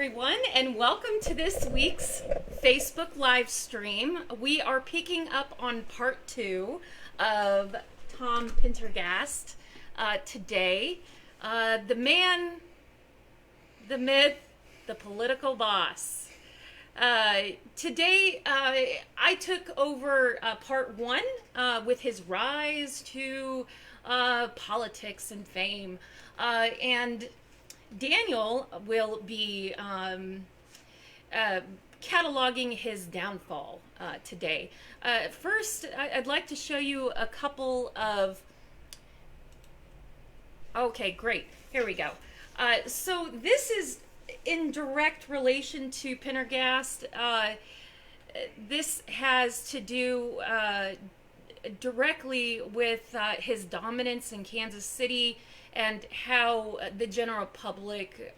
everyone, and welcome to this week's Facebook live stream. We are picking up on part 2 of Tom Pendergast today. The man, the myth, the political boss. Today, I took over part 1 with his rise to politics and fame. And Daniel will be cataloging his downfall today. First, I'd like to show you a couple of... Okay, great. Here we go. So this is in direct relation to Pendergast. This has to do directly with his dominance in Kansas City and how the general public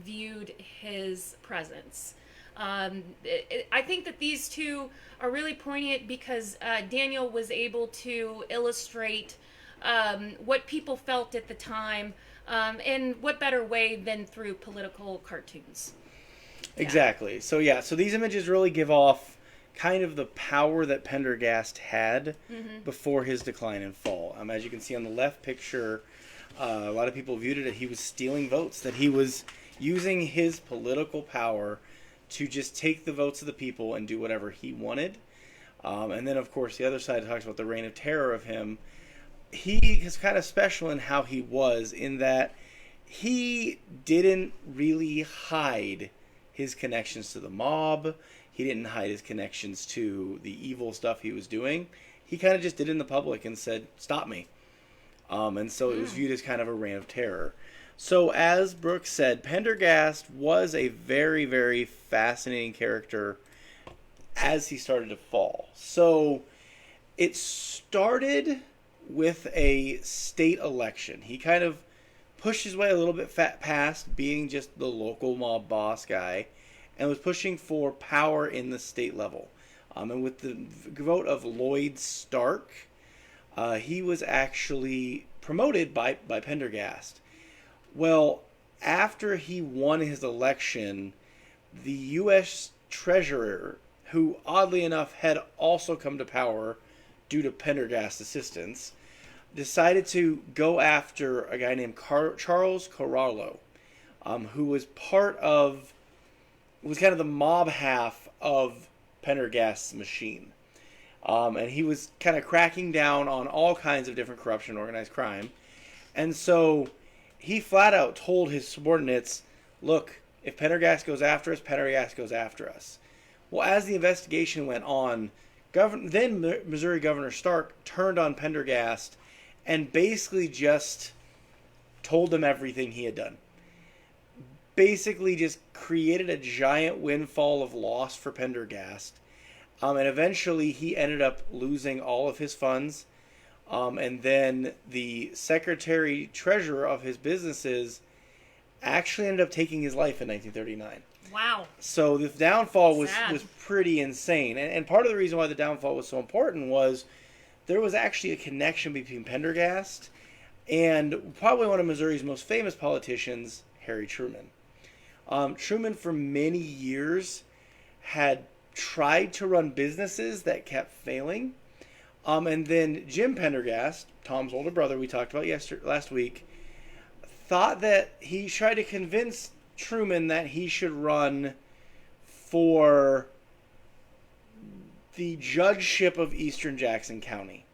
viewed his presence. I think that these two are really poignant because Daniel was able to illustrate what people felt at the time, and what better way than through political cartoons. Exactly. So these images really give off kind of the power that Pendergast had before his decline and fall. As you can see on the left picture, a lot of people viewed it that he was stealing votes, that he was using his political power to just take the votes of the people and do whatever he wanted. And then, of course, the other side talks about the reign of terror of him. He is kind of special in how he was, in that he didn't really hide his connections to the mob. He didn't hide his connections to the evil stuff he was doing. He kind of just did it in the public and said, "Stop me." And so it was viewed as kind of a reign of terror. So as Brooke said, Pendergast was a very, very fascinating character as he started to fall. So it started with a state election. He kind of pushed his way a little bit past being just the local mob boss guy and was pushing for power in the state level. And with the vote of Lloyd Stark, he was actually promoted by Pendergast. Well, after he won his election, the U.S. Treasurer, who oddly enough had also come to power due to Pendergast's assistance, decided to go after a guy named Charles Corralo, who was kind of the mob half of Pendergast's machine. And he was kind of cracking down on all kinds of different corruption and organized crime. And so he flat out told his subordinates, "Look, if Pendergast goes after us, Pendergast goes after us." Well, as the investigation went on, then Missouri Governor Stark turned on Pendergast and basically just told him everything he had done. Basically just created a giant windfall of loss for Pendergast. And eventually he ended up losing all of his funds. And then the secretary-treasurer of his businesses actually ended up taking his life in 1939. Wow. So the downfall was pretty insane. And part of the reason why the downfall was so important was there was actually a connection between Pendergast and probably one of Missouri's most famous politicians, Harry Truman. Truman, for many years, had tried to run businesses that kept failing. And then Jim Pendergast, Tom's older brother we talked about last week, thought that he tried to convince Truman that he should run for the judgeship of Eastern Jackson County,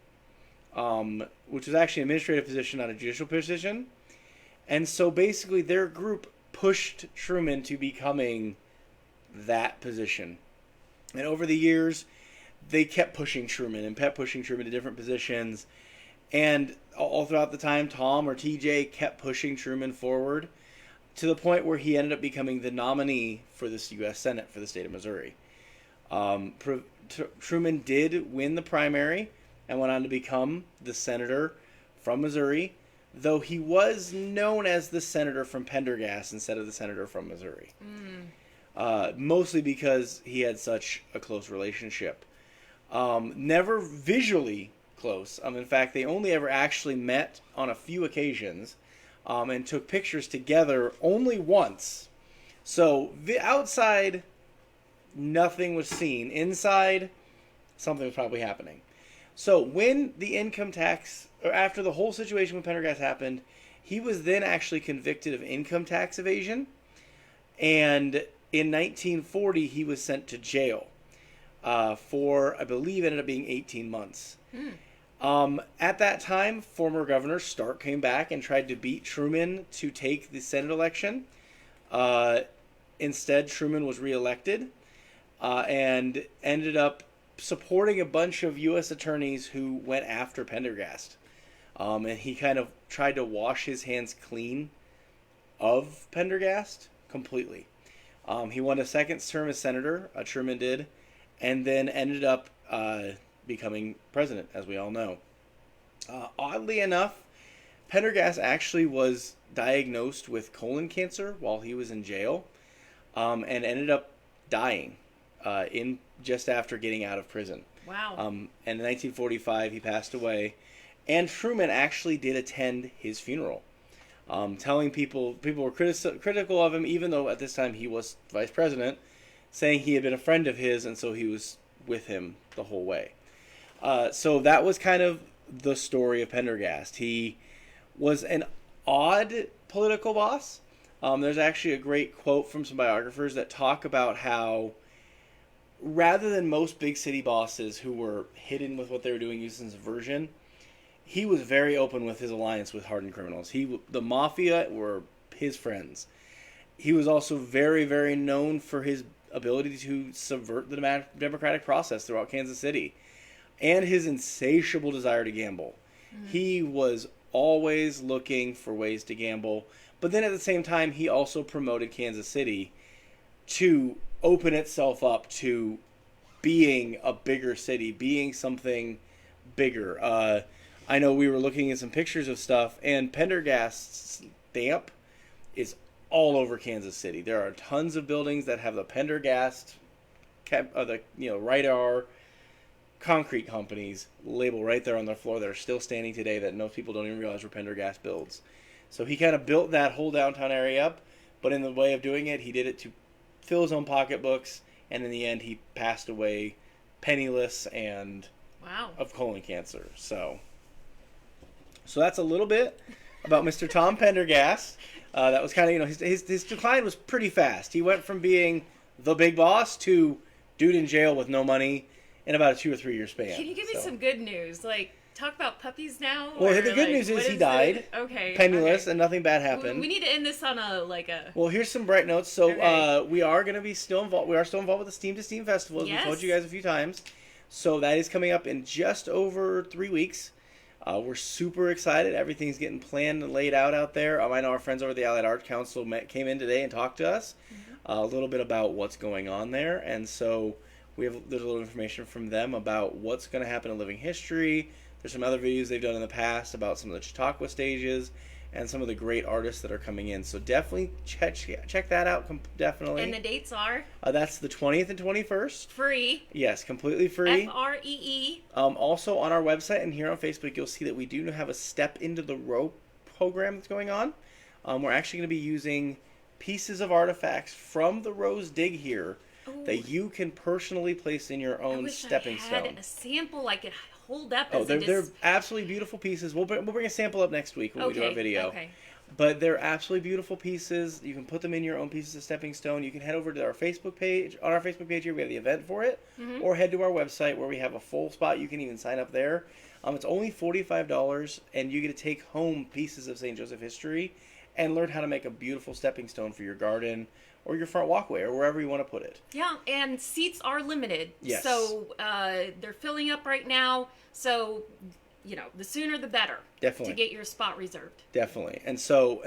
which was actually an administrative position, not a judicial position. And so basically their group pushed Truman to becoming that position. And over the years, they kept pushing Truman to different positions. And all throughout the time, Tom or TJ kept pushing Truman forward to the point where he ended up becoming the nominee for this U.S. Senate for the state of Missouri. Truman did win the primary and went on to become the senator from Missouri, though he was known as the senator from Pendergast instead of the senator from Missouri. Mostly because he had such a close relationship. Never visually close. In fact, they only ever actually met on a few occasions and took pictures together only once. So the outside, nothing was seen. Inside, something was probably happening. So when the income tax, or after the whole situation with Pendergast happened, he was then actually convicted of income tax evasion. And in 1940, he was sent to jail for, I believe, ended up being 18 months. At that time, former Governor Stark came back and tried to beat Truman to take the Senate election. Instead, Truman was reelected and ended up supporting a bunch of U.S. attorneys who went after Pendergast. And he kind of tried to wash his hands clean of Pendergast completely. He won a second term as senator, Truman did, and then ended up becoming president, as we all know. Oddly enough, Pendergast actually was diagnosed with colon cancer while he was in jail, and ended up dying in just after getting out of prison. Wow. And in 1945, he passed away, and Truman actually did attend his funeral, telling people were critical of him, even though at this time he was vice president, saying he had been a friend of his, and so he was with him the whole way. So that was kind of the story of Pendergast. He was an odd political boss. There's actually a great quote from some biographers that talk about how, rather than most big city bosses who were hidden with what they were doing using subversion, he was very open with his alliance with hardened criminals. The mafia were his friends. He was also very, very known for his ability to subvert the democratic process throughout Kansas City, and his insatiable desire to gamble. He was always looking for ways to gamble, but then at the same time, he also promoted Kansas City to open itself up to being a bigger city, being something bigger. I know we were looking at some pictures of stuff, and Pendergast's stamp is all over Kansas City. There are tons of buildings that have the Pendergast, Radar, concrete companies label right there on their floor that are still standing today that most people don't even realize were Pendergast builds. So he kind of built that whole downtown area up, but in the way of doing it, he did it to fill his own pocketbooks, and in the end, he passed away penniless and of colon cancer. So that's a little bit about Mr. Tom Pendergast. That was kind of, his decline was pretty fast. He went from being the big boss to dude in jail with no money in about a 2 or 3 year span. Can you give me some good news? Like, talk about puppies now? Well, the good news is he died. Penniless, and nothing bad happened. We need to end this on a. Well, here's some bright notes. So we are going to be still involved. We are still involved with the Steam to Steam Festival, as we told you guys a few times. So that is coming up in just over 3 weeks. We're super excited. Everything's getting planned and laid out there. I know our friends over at the Allied Art Council came in today and talked to us a little bit about what's going on there. And so there's a little information from them about what's going to happen in Living History. There's some other videos they've done in the past about some of the Chautauqua stages and some of the great artists that are coming in. So definitely check that out. Definitely. And the dates are? That's the 20th and 21st. Free. Yes, completely free. FREE. Also on our website and here on Facebook, you'll see that we do have a Step Into the Row program that's going on. We're actually going to be using pieces of artifacts from the Rose Dig here that you can personally place in your own stepping stone. I had a sample I could hold up. They're absolutely beautiful pieces. We'll bring a sample up next week when we do our video. Okay. But they're absolutely beautiful pieces. You can put them in your own pieces of stepping stone. You can head over to our Facebook page. On our Facebook page here, we have the event for it. Or head to our website where we have a full spot. You can even sign up there. It's only $45, and you get to take home pieces of St. Joseph history and learn how to make a beautiful stepping stone for your garden or your front walkway or wherever you want to put it. Yeah, and seats are limited. Yes. So they're filling up right now. So, the sooner the better. Definitely. To get your spot reserved. Definitely. And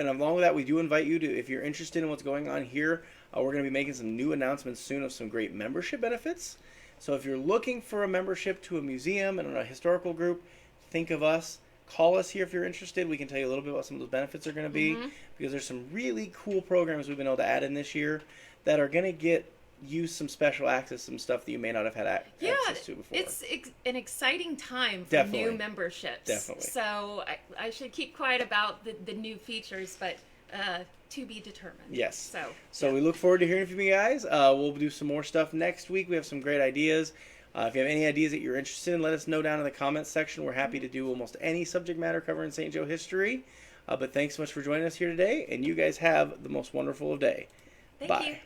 along with that, we do invite you to, if you're interested in what's going on here, we're going to be making some new announcements soon of some great membership benefits. So if you're looking for a membership to a museum and a historical group, think of us. Call us here if you're interested. We can tell you a little bit about some of those benefits are going to be, because there's some really cool programs we've been able to add in this year that are going to get you some special access, some stuff that you may not have had access to before. It's an exciting time for new memberships. Definitely. So I should keep quiet about the new features, but to be determined. Yes. So we look forward to hearing from you guys. We'll do some more stuff next week. We have some great ideas. If you have any ideas that you're interested in, let us know down in the comments section. We're happy to do almost any subject matter covering St. Joe history. But thanks so much for joining us here today, and you guys have the most wonderful of day. Thank you.